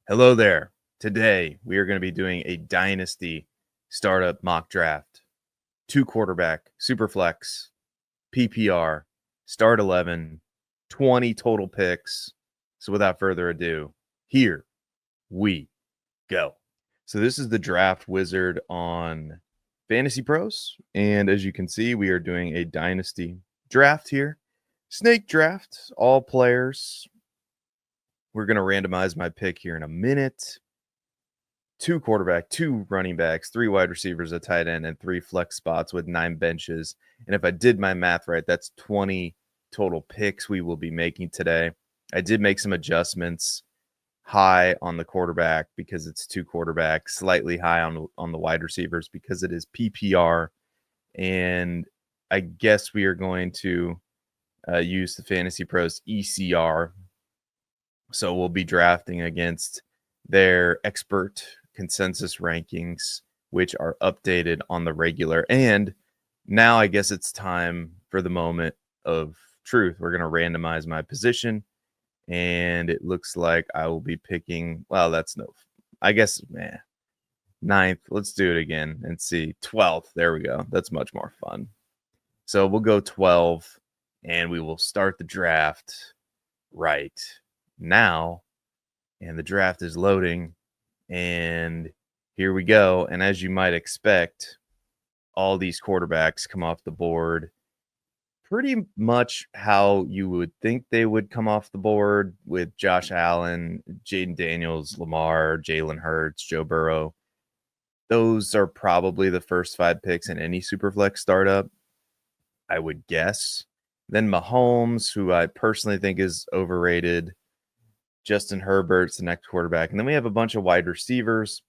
Hello there. Today we are going to be doing a Dynasty startup mock draft. 2 quarterback, super flex, PPR, start 11, 20 total picks. So without further ado, here we go. So this is the draft wizard on Fantasy Pros. And as you can see, we are doing a Dynasty draft here. Snake draft, all players. We're going to randomize my pick here in a minute. 2 quarterback, 2 running backs, 3 wide receivers, a tight end, and 3 flex spots with 9 benches. And if I did my math right, that's 20 total picks we will be making today. I did make some adjustments high on the quarterback because it's 2 quarterbacks, slightly high on the wide receivers because it is PPR. And I guess we are going to use the Fantasy Pros ECR. So we'll be drafting against their expert consensus rankings, which are updated on the regular. And now I guess it's time for the moment of truth. We're going to randomize my position, and it looks like I will be picking, well, that's no, I guess, ninth. Let's do it again and see. 12th. There we go. That's much more fun. So we'll go 12, and we will start the draft right now. And the draft is loading. And here we go. And as you might expect, all these quarterbacks come off the board pretty much how you would think they would come off the board, with Josh Allen, Jaden Daniels, Lamar, Jalen Hurts, Joe Burrow. Those are probably the first 5 picks in any Superflex startup, I would guess. Then Mahomes, who I personally think is overrated. Justin Herbert's the next quarterback. And then we have a bunch of wide receivers.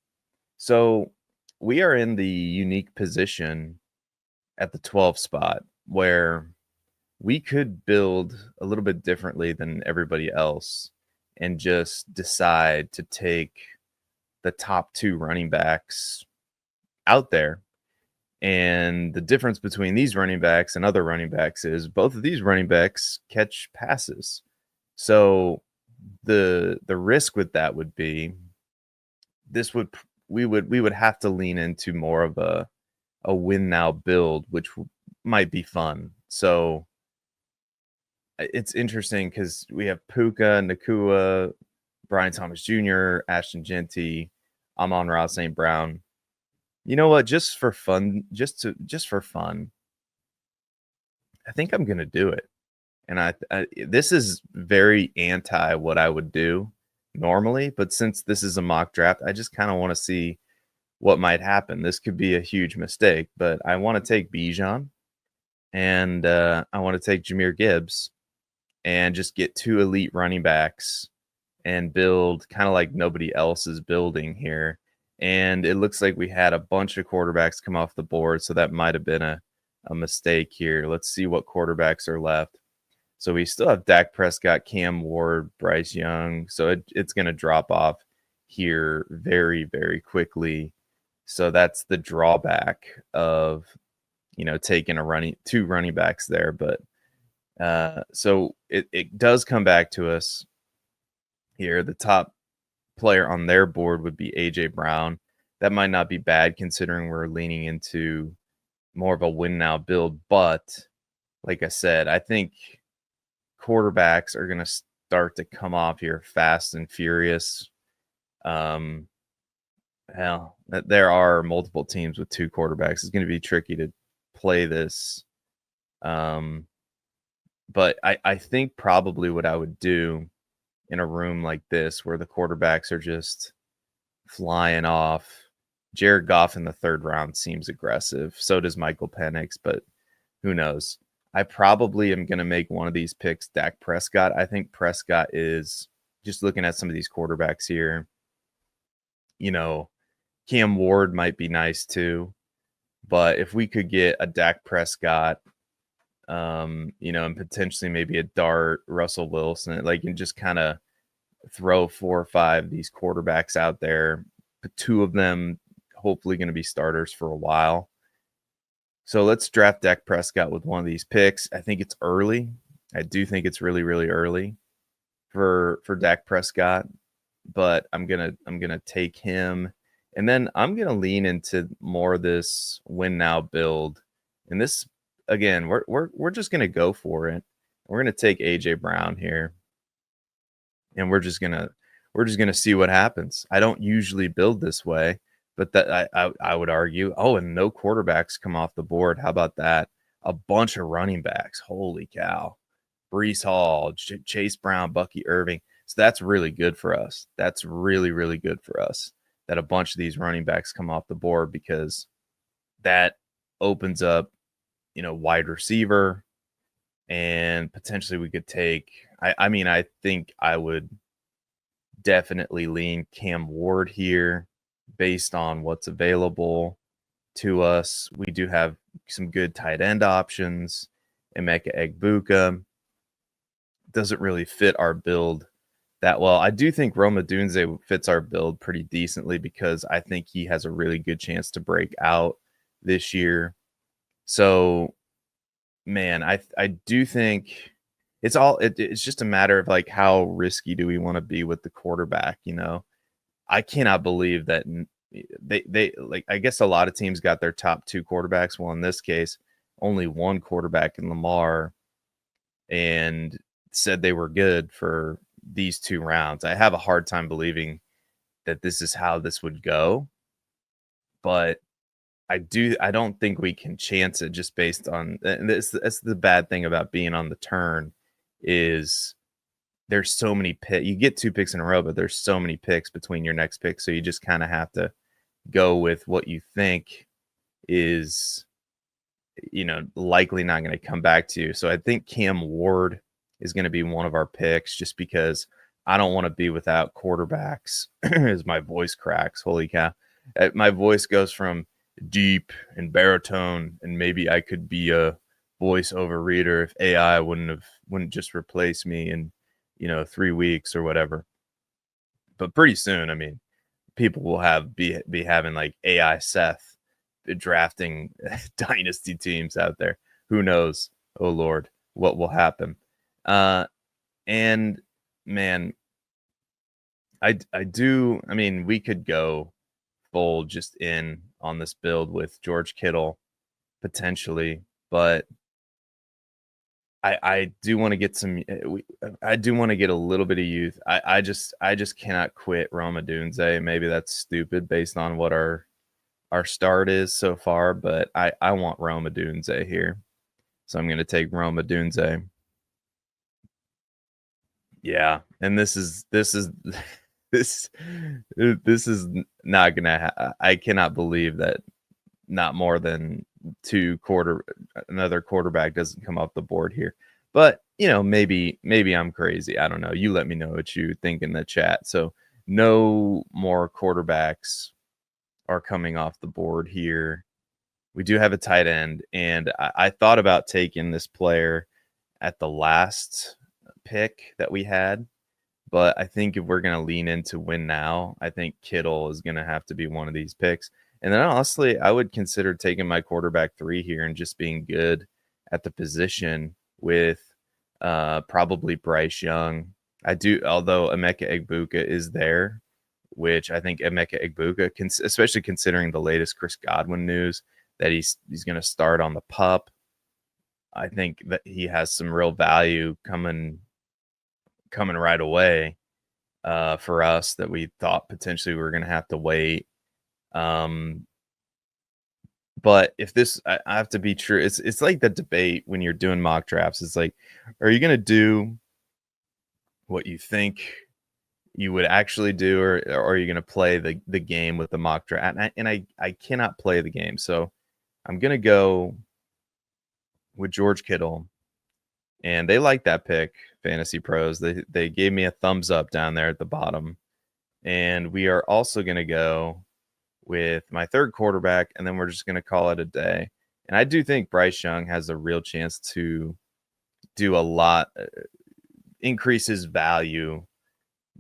So we are in the unique position at the 12 spot where we could build a little bit differently than everybody else and just decide to take the top 2 running backs out there. And the difference between these running backs and other running backs is both of these running backs catch passes. So the risk with that would be we would have to lean into more of a win now build, which might be fun. So it's interesting because we have Puka, Nakua, Brian Thomas Jr., Ashton Genty, Amon-Ra St. Brown. You know what? Just for fun, I think I'm gonna do it. And I this is very anti what I would do normally, but since this is a mock draft, I just kind of want to see what might happen. This could be a huge mistake, but I want to take Bijan, and I want to take Jahmyr Gibbs and just get 2 elite running backs and build kind of like nobody else is building here. And it looks like we had a bunch of quarterbacks come off the board, so that might have been a mistake here. Let's see what quarterbacks are left. So we still have Dak Prescott, Cam Ward, Bryce Young. So it's going to drop off here very, very quickly. So that's the drawback of, taking 2 running backs there. But so it does come back to us here. The top player on their board would be A.J. Brown. That might not be bad considering we're leaning into more of a win now build. But like I said, I think quarterbacks are going to start to come off here fast and furious. Hell, there are multiple teams with 2 quarterbacks. It's going to be tricky to play this. But I think probably what I would do in a room like this where the quarterbacks are just flying off, Jared Goff in the 3rd round seems aggressive. So does Michael Penix, but who knows? I probably am going to make one of these picks Dak Prescott. I think Prescott is, just looking at some of ththese quarterbacks here, Cam Ward might be nice too. But if we could get a Dak Prescott, and potentially maybe a Dart, Russell Wilson, and just kind of throw 4 or 5 of these quarterbacks out there, 2 of them hopefully going to be starters for a while. So let's draft Dak Prescott with one of these picks. I think it's early. I do think it's really, really early for Dak Prescott. but I'm gonna take him, and then I'm gonna lean into more of this win now build. And this again, we're just gonna go for it. We're gonna take AJ Brown here, and we're just gonna see what happens. I don't usually build this way, but that I would argue. Oh, and no quarterbacks come off the board. How about that? A bunch of running backs. Holy cow! Brees Hall, Chase Brown, Bucky Irving. So that's really good for us. That's really, really good for us that a bunch of these running backs come off the board, because that opens up, wide receiver, and potentially we could take. I mean, I think I would definitely lean Cam Ward here based on what's available to us. We do have some good tight end options. Emeka Egbuka doesn't really fit our build that well. I do think Roma Dunze fits our build pretty decently, because I think he has a really good chance to break out this year. So, man, I do think it's just a matter of like how risky do we want to be with the quarterback, I cannot believe that they like, I guess a lot of teams got their top two quarterbacks. Well, in this case, only one quarterback in Lamar, and said they were good for these two rounds. I have a hard time believing that this is how this would go, but I don't think we can chance it just based on, and that's the bad thing about being on the turn, is there's so many picks. You get two picks in a row, but there's so many picks between your next pick. So you just kind of have to go with what you think is, likely not going to come back to you. So I think Cam Ward is going to be one of our picks, just because I don't want to be without quarterbacks. As my voice cracks. Holy cow. My voice goes from deep and baritone, and maybe I could be a voiceover reader if AI wouldn't just replace me in 3 weeks or whatever. But pretty soon, I mean, people will be having like AI Seth drafting dynasty teams out there. Who knows? Oh Lord, what will happen? And man, I do. I mean, we could go full just in on this build with George Kittle potentially, but I do want to get some. I do want to get a little bit of youth. I just cannot quit Roma Dunze. Maybe that's stupid based on what our start is so far, but I want Roma Dunze here, so I'm going to take Roma Dunze. Yeah, and this is this this is not gonna. I cannot believe that not more than another quarterback doesn't come off the board here. But maybe I'm crazy. I don't know. You let me know what you think in the chat. So no more quarterbacks are coming off the board here. We do have a tight end, and I thought about taking this player at the last pick that we had, but I think if we're going to lean into win now, I think Kittle is going to have to be one of these picks. And then honestly, I would consider taking my quarterback 3 here and just being good at the position with probably Bryce Young. I do, although Emeka Egbuka is there, which I think Emeka Egbuka, especially considering the latest Chris Godwin news that he's going to start on the pup. I think that he has some real value coming right away for us, that we thought potentially we were going to have to wait. But if this, I have to be true. It's like the debate when you're doing mock drafts. It's like, are you going to do what you think you would actually do, or are you going to play the game with the mock draft? And I cannot play the game, so I'm going to go with George Kittle. And they like that pick, Fantasy Pros. They gave me a thumbs up down there at the bottom. And we are also going to go with my third quarterback, and then we're just going to call it a day. And I do think Bryce Young has a real chance to do a lot, increase his value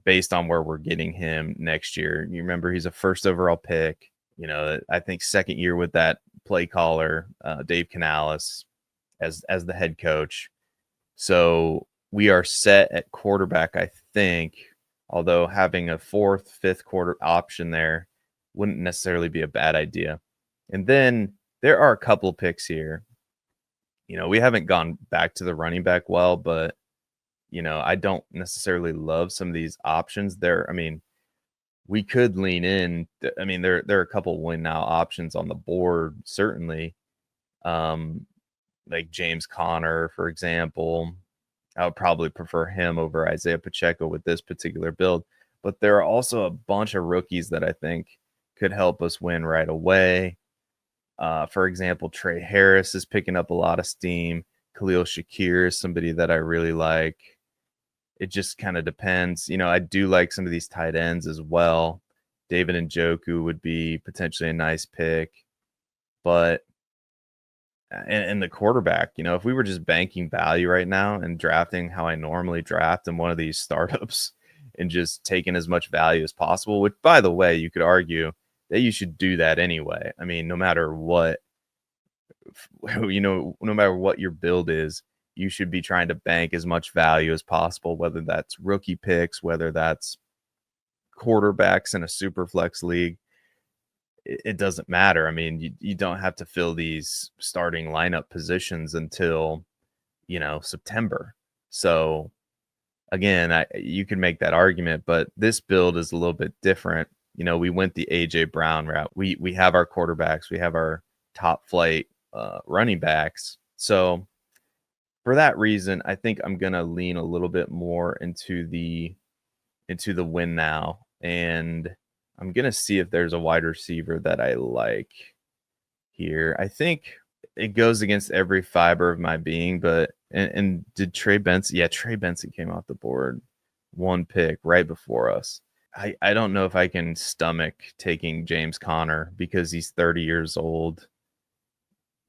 based on where we're getting him next year. You remember, he's a first overall pick. I think second year with that play caller, Dave Canales, as the head coach. So we are set at quarterback, I think, Although having a fourth, fifth quarter option there wouldn't necessarily be a bad idea. And then there are a couple picks here. We haven't gone back to the running back well, but I don't necessarily love some of these options there. I mean, we could lean in. I mean, there are a couple win now options on the board, certainly. Um, like James Conner, for example. I would probably prefer him over Isaiah Pacheco with this particular build. But there are also a bunch of rookies that I think could help us win right away. For example, Trey Harris is picking up a lot of steam. Khalil Shakir is somebody that I really like. It just kind of depends. I do like some of these tight ends as well. David Njoku would be potentially a nice pick. But and the quarterback, if we were just banking value right now and drafting how I normally draft in one of these startups and just taking as much value as possible, which, by the way, you could argue that you should do that anyway. I mean, no matter what, no matter what your build is, you should be trying to bank as much value as possible, whether that's rookie picks, whether that's quarterbacks in a super flex league. It doesn't matter. I mean, you don't have to fill these starting lineup positions until, September. So again, you can make that argument, but this build is a little bit different. We went the AJ Brown route. We have our quarterbacks, we have our top flight running backs. So for that reason, I think I'm gonna lean a little bit more into the win now, and I'm gonna see if there's a wide receiver that I like here. I think it goes against every fiber of my being, but and did Trey Benson? Yeah, Trey Benson came off the board, one pick right before us. I don't know if I can stomach taking James Conner because he's 30 years old.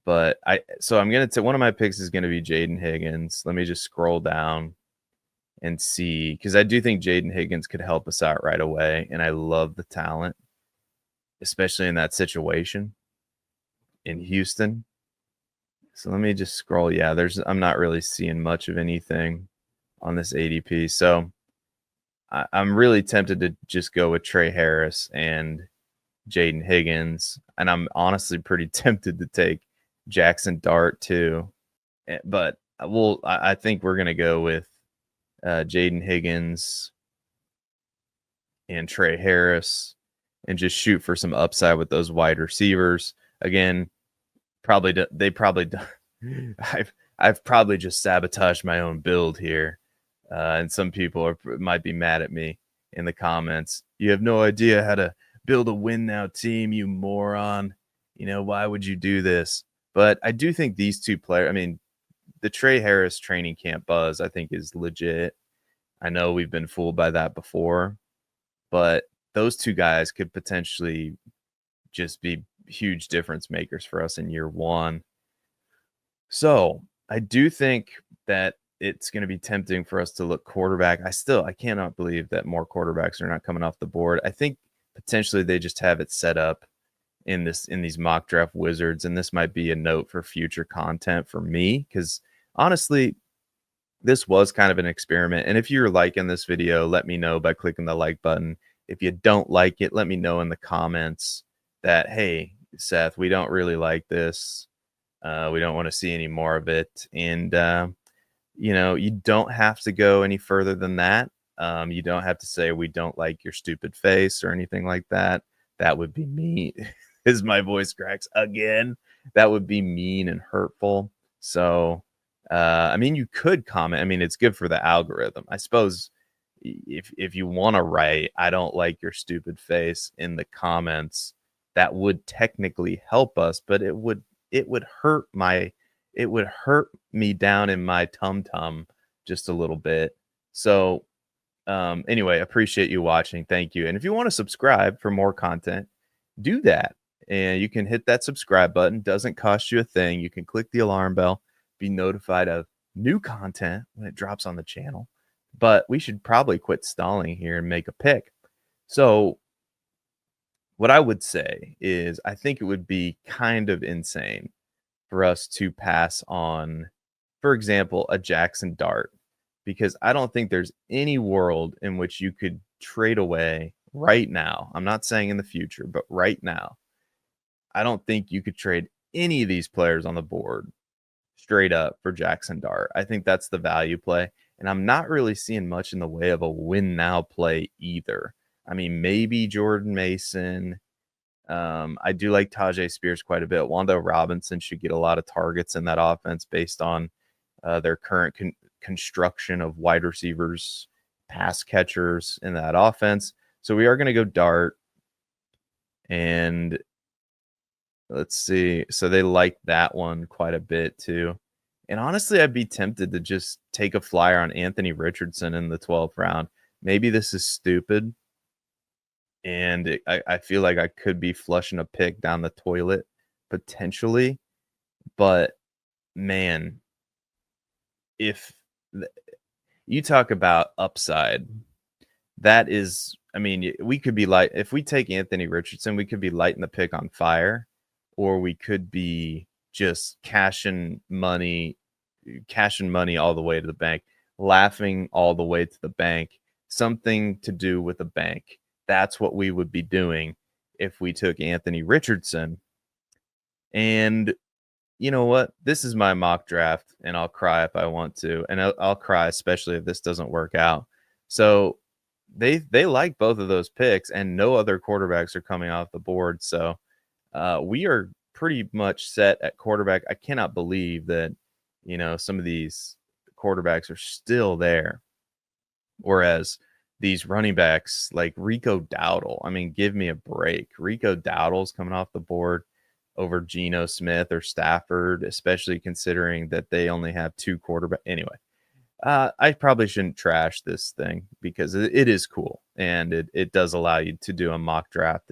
But I'm gonna one of my picks is gonna be Jaden Higgins. Let me just scroll down and see, because I do think Jaden Higgins could help us out right away, and I love the talent, especially in that situation in Houston. So let me just scroll. Yeah, I'm not really seeing much of anything on this ADP. So I'm really tempted to just go with Trey Harris and Jaden Higgins, and I'm honestly pretty tempted to take Jackson Dart too. But I think we're gonna go with Jaden Higgins and Trey Harris and just shoot for some upside with those wide receivers. Again, I've probably just sabotaged my own build here. And some people might be mad at me in the comments. You have no idea how to build a win now team, you moron. Why would you do this? But I do think these two players, I mean, the Trey Harris training camp buzz, I think, is legit. I know we've been fooled by that before, but those two guys could potentially just be huge difference makers for us in year one. So I do think that it's going to be tempting for us to look quarterback. I cannot believe that more quarterbacks are not coming off the board. I think potentially they just have it set up in these mock draft wizards, and this might be a note for future content for me, because honestly, this was kind of an experiment. And if you're liking this video, let me know by clicking the like button. If you don't like it, let me know in the comments that, hey, Seth, we don't really like this. We don't want to see any more of it. And you don't have to go any further than that. You don't have to say we don't like your stupid face or anything like that. That would be mean. As my voice cracks again, that would be mean and hurtful. So, I mean, you could comment. I mean, it's good for the algorithm. I suppose if you want to write, I don't like your stupid face in the comments, that would technically help us, but it would hurt me down in my tum-tum just a little bit. So anyway, appreciate you watching. Thank you. And if you want to subscribe for more content, do that. And you can hit that subscribe button. Doesn't cost you a thing. You can click the alarm bell, be notified of new content when it drops on the channel. But we should probably quit stalling here and make a pick. So what I would say is I think it would be kind of insane for us to pass on, for example, a Jackson Dart because I don't think there's any world in which you could trade away right now. I'm not saying in the future, but right now, I don't think you could trade any of these players on the board straight up for Jackson Dart. I think that's the value play. And I'm not really seeing much in the way of a win now play either. I mean, maybe Jordan Mason. I do like Tajay Spears quite a bit. Wanda Robinson should get a lot of targets in that offense based on their current construction of wide receivers, pass catchers in that offense. So we are going to go Dart. And let's see. So they like that one quite a bit too. And honestly, I'd be tempted to just take a flyer on Anthony Richardson in the 12th round. Maybe this is stupid. And I feel like I could be flushing a pick down the toilet potentially. But man, if you talk about upside, that is, I mean, we could be light. If we take Anthony Richardson, we could be lighting the pick on fire, or we could be just cashing money all the way to the bank, laughing all the way to the bank, something to do with a bank. That's what we would be doing if we took Anthony Richardson. And you know what? This is my mock draft, and I'll cry if I want to, and I'll cry especially if this doesn't work out. So they like both of those picks, and no other quarterbacks are coming off the board. So we are pretty much set at quarterback. I cannot believe that some of these quarterbacks are still there, whereas these running backs like Rico Dowdle, I mean, give me a break. Rico Dowdle's coming off the board over Geno Smith or Stafford, especially considering that they only have two quarterbacks. Anyway, I probably shouldn't trash this thing because it is cool, and it does allow you to do a mock draft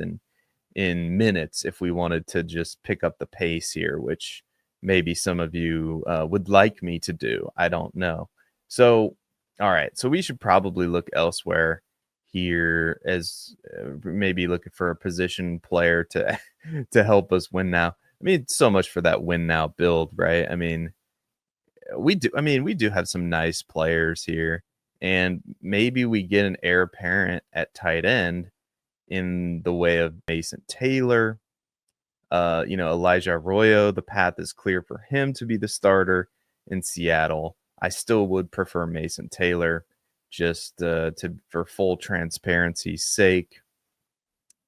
in minutes if we wanted to just pick up the pace here, which maybe some of you would like me to do. I don't know. So, all right. So we should probably look elsewhere here as maybe looking for a position player to to help us win now. I mean, so much for that win now build, right? I mean, we do have some nice players here, and maybe we get an heir apparent at tight end in the way of Mason Taylor. Elijah Arroyo, the path is clear for him to be the starter in Seattle. I still would prefer Mason Taylor just for full transparency's sake.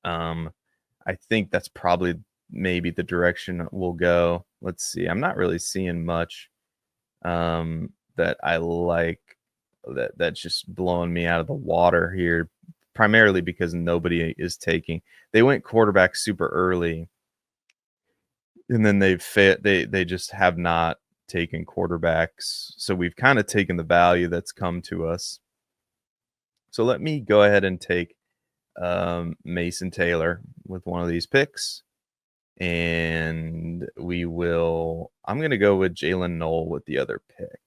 I think that's probably maybe the direction we'll go. Let's see. I'm not really seeing much that I like that's just blowing me out of the water here, primarily because nobody is taking. They went quarterback super early, and then they just have not taken quarterbacks. So we've kind of taken the value that's come to us. So let me go ahead and take Mason Taylor with one of these picks. And I'm going to go with Jalen Noel with the other pick,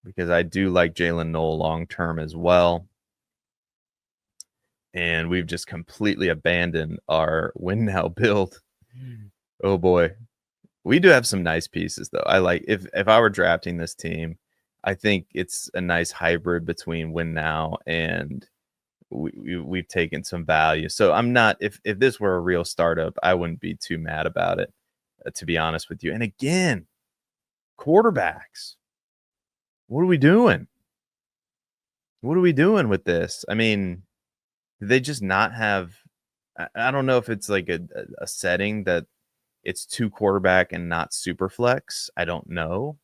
because I do like Jalen Noel long-term as well. And we've just completely abandoned our win now build. Oh boy. We do have some nice pieces though. I like if I were drafting this team, I think it's a nice hybrid between win now and we've taken some value. So I'm not, if this were a real startup, I wouldn't be too mad about it, to be honest with you. And again, quarterbacks. What are we doing? What are we doing with this? I mean, do they just not have, I don't know if it's like a setting that it's two quarterback and not super flex. I don't know.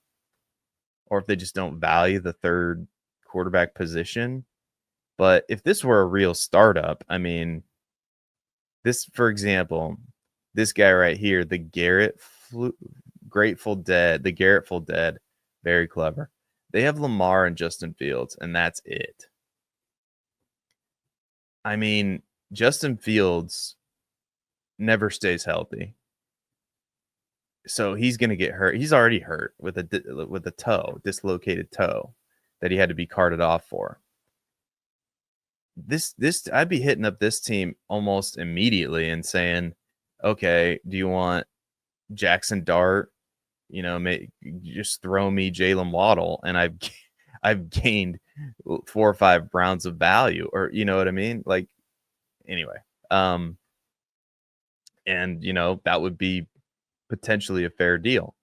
Or if they just don't value the third quarterback position. But if this were a real startup, I mean, this, for example, this guy right here, the Grateful Dead, very clever. They have Lamar and Justin Fields, and that's it. I mean, Justin Fields never stays healthy. So he's going to get hurt. He's already hurt with a dislocated toe that he had to be carted off for. This I'd be hitting up this team almost immediately and saying, okay, do you want Jackson Dart? Just throw me Jalen Waddle, and I've gained 4 or 5 rounds of value, or you know what I mean? Like anyway, um, and that would be potentially a fair deal.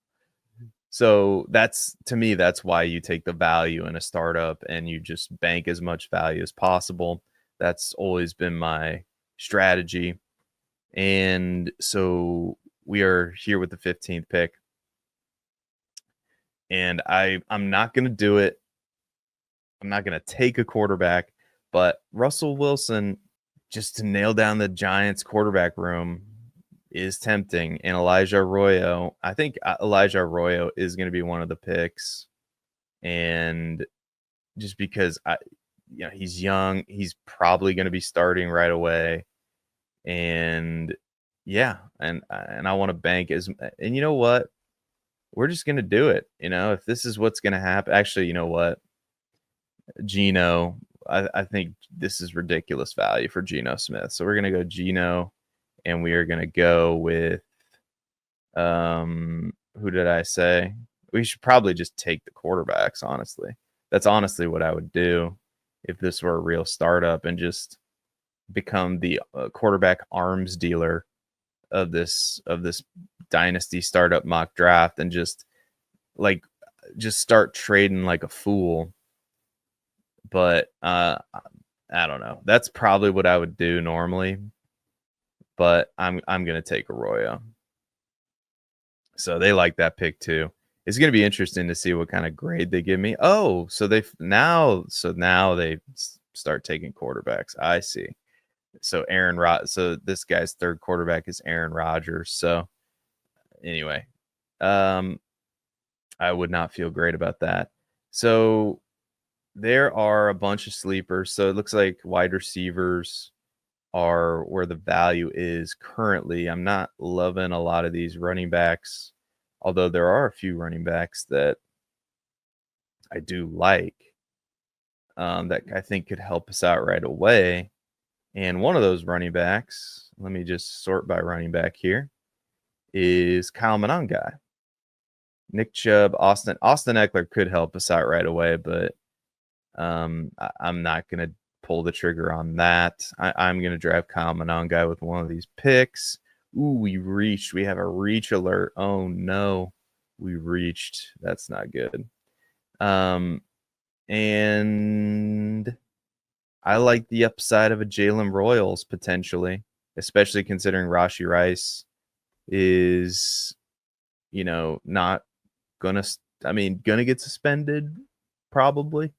So that's to me, that's why you take the value in a startup and you just bank as much value as possible. That's always been my strategy. And so we are here with the 15th pick. And I'm not gonna do it. I'm not gonna take a quarterback, but Russell Wilson, just to nail down the Giants quarterback room, is tempting. And Elijah Arroyo, I think Elijah Arroyo is going to be one of the picks. And just because he's young, he's probably going to be starting right away. And yeah, and I want to bank and you know what? We're just going to do it. If this is what's going to happen. Actually, you know what? Geno, I think this is ridiculous value for Geno Smith. So we're going to go Geno, and we are going to go with who did I say? We should probably just take the quarterbacks, honestly. That's honestly what I would do if this were a real startup, and just become the quarterback arms dealer of this dynasty startup mock draft, and just start trading like a fool. But I don't know. That's probably what I would do normally. But I'm gonna take Arroyo. So they like that pick too. It's gonna be interesting to see what kind of grade they give me. Oh, so now they start taking quarterbacks. I see. So so this guy's third quarterback is Aaron Rodgers. So anyway, I would not feel great about that. So there are a bunch of sleepers. So it looks like wide receivers are where the value is currently. I'm not loving a lot of these running backs, although there are a few running backs that I do like, that I think could help us out right away. And one of those running backs, let me just sort by running back here, is Kyle Monangai. Nick Chubb, Austin Eckler could help us out right away, but I'm not going to pull the trigger on that. I'm going to draft Kyle Monangai with one of these picks. Ooh, we reached. We have a reach alert. Oh, no. We reached. That's not good. And I like the upside of a Jalen Royals potentially, especially considering Rashee Rice is, not gonna get suspended. Probably.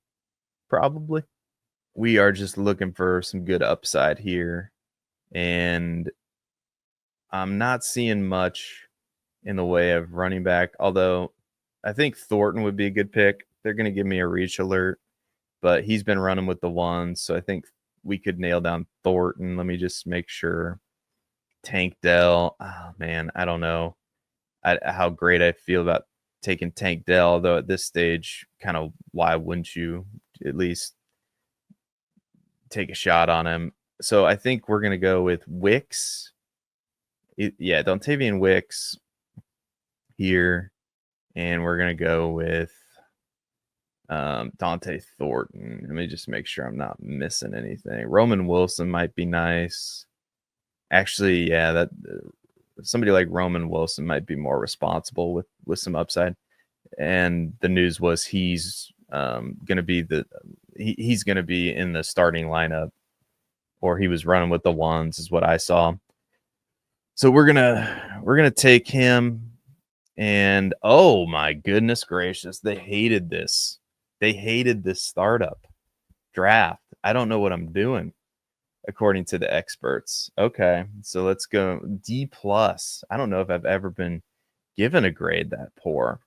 We are just looking for some good upside here, and I'm not seeing much in the way of running back, although I think Thornton would be a good pick. They're going to give me a reach alert, but he's been running with the ones, so I think we could nail down Thornton. Let me just make sure. Tank Dell. Oh, man, I don't know how great I feel about taking Tank Dell, although at this stage, kind of why wouldn't you at least take a shot on him? So I think we're going to go with Wicks. Dontavian Wicks here. And we're going to go with Dante Thornton. Let me just make sure I'm not missing anything. Roman Wilson might be nice. Actually, yeah, that somebody like Roman Wilson might be more responsible with some upside. And the news was he's going to be he's going to be in the starting lineup, or he was running with the ones, is what I saw. So we're gonna take him. And oh my goodness gracious, they hated this. They hated this startup draft. I don't know what I'm doing, according to the experts. Okay, so let's go D+. I don't know if I've ever been given a grade that poor.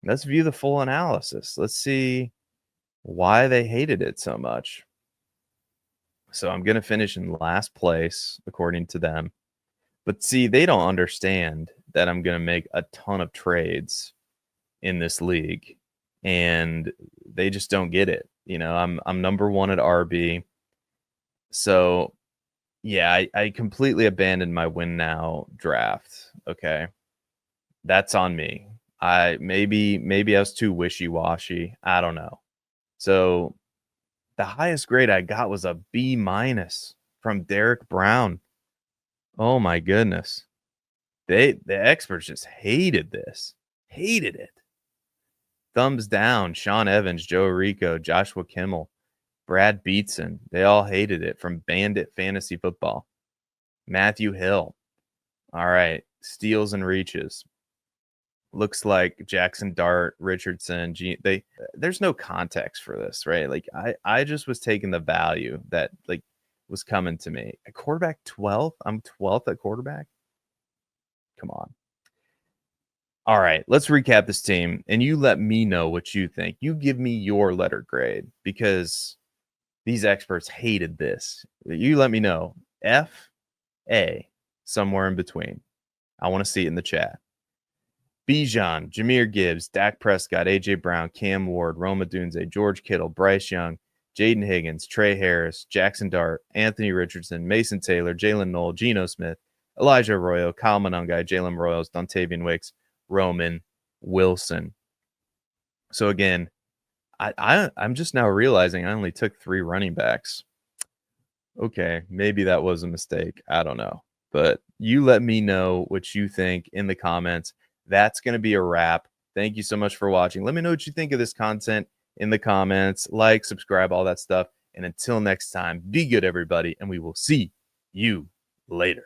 Let's view the full analysis. Let's see why they hated it so much. So I'm going to finish in last place, according to them. But see, they don't understand that I'm going to make a ton of trades in this league, and they just don't get it. I'm number one at RB. So yeah, I completely abandoned my win now draft. Okay. That's on me. Maybe I was too wishy-washy. I don't know. So the highest grade I got was a B minus from Derek Brown. Oh my goodness. The experts just hated this. Hated it. Thumbs down, Sean Evans, Joe Rico, Joshua Kimmel, Brad Beatson. They all hated it from Bandit Fantasy Football. Matthew Hill. All right. Steals and reaches. Looks like Jackson Dart, Richardson. There's no context for this, right? Like I just was taking the value that like was coming to me. A quarterback 12th? I'm 12th at quarterback. Come on. All right, let's recap this team and you let me know what you think. You give me your letter grade because these experts hated this. You let me know. F, A, somewhere in between. I want to see it in the chat. Bijan, Jahmyr Gibbs, Dak Prescott, A.J. Brown, Cam Ward, Roma Dunze, George Kittle, Bryce Young, Jaden Higgins, Trey Harris, Jackson Dart, Anthony Richardson, Mason Taylor, Jalen Knoll, Geno Smith, Elijah Arroyo, Kyle Monangai, Jalen Royals, Dontavian Wicks, Roman Wilson. So again, I'm just now realizing I only took 3 running backs. Okay, maybe that was a mistake. I don't know. But you let me know what you think in the comments. That's going to be a wrap. Thank you so much for watching. Let me know what you think of this content in the comments. Like, subscribe, all that stuff. And until next time, be good, everybody, and we will see you later.